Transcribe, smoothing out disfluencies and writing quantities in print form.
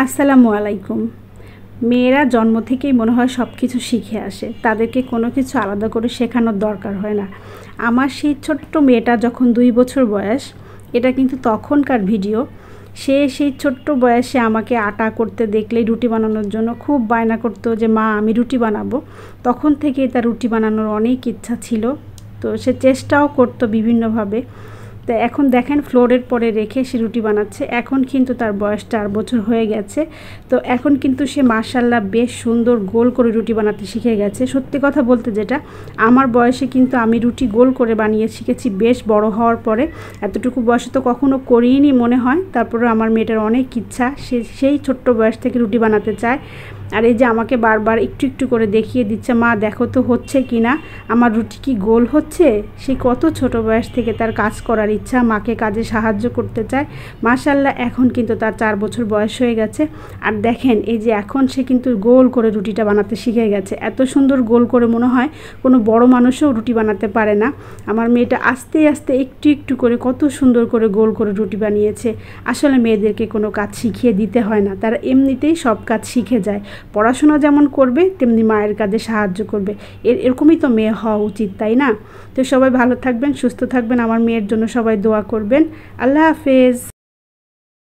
আসসালামু আলাইকুম। মেয়েরা জন্ম থেকেই মনে হয় সব কিছু শিখে আসে, তাদেরকে কোনো কিছু আলাদা করে শেখানোর দরকার হয় না। আমার সেই ছোট্ট মেয়েটা যখন 2 বছর বয়স, এটা কিন্তু তখনকার ভিডিও। সে সেই ছোট্ট বয়সে আমাকে আটা করতে দেখলেই রুটি বানানোর জন্য খুব বায়না করতো যে মা আমি রুটি বানাবো। তখন থেকেই তার রুটি বানানোর অনেক ইচ্ছা ছিল, তো সে চেষ্টাও করতো বিভিন্নভাবে। তো এখন দেখেন ফ্লোরের পরে রেখে সে রুটি বানাচ্ছে। এখন কিন্তু তার বয়স 4 বছর হয়ে গেছে। তো এখন কিন্তু সে মাশাআল্লাহ বেশ সুন্দর গোল করে রুটি বানাতে শিখে গেছে। সত্যি কথা বলতে যেটা, আমার বয়সে কিন্তু আমি রুটি গোল করে বানিয়ে শিখেছি বেশ বড় হওয়ার পরে। এতটুকু বয়সে তো কখনো করিনি মনে হয়। তারপরে আমার মেয়েটার অনেক ইচ্ছা, সে সেই ছোট্ট বয়স থেকে রুটি বানাতে চায়। আর এই যে আমাকে বারবার একটু একটু করে দেখিয়ে দিচ্ছে, মা দেখো তো হচ্ছে কি না, আমার রুটি কি গোল হচ্ছে। সে কত ছোট বয়স থেকে তার কাজ করার ইচ্ছা, মাকে কাজে সাহায্য করতে চায়। মাশাআল্লাহ এখন কিন্তু তার 4 বছর বয়স হয়ে গেছে। আর দেখেন এই যে এখন সে কিন্তু গোল করে রুটিটা বানাতে শিখে গেছে। এত সুন্দর গোল করে মনে হয় কোনো বড় মানুষও রুটি বানাতে পারে না। আমার মেয়েটা আস্তে আস্তে একটু একটু করে কত সুন্দর করে গোল করে রুটি বানিয়েছে। আসলে মেয়েদেরকে কোনো কাজ শিখিয়ে দিতে হয় না, তারা এমনিতেই সব কাজ শিখে যায়। পড়াশোনা যেমন করবে তেমনি মায়ের কাজে সাহায্য করবে। এরকমই তো মেয়ে হওয়া উচিত, তাই না? তো সবাই ভালো থাকবেন, সুস্থ থাকবেন, আমার মেয়ের জন্য সবাই দোয়া করবেন। আল্লাহ হাফেজ।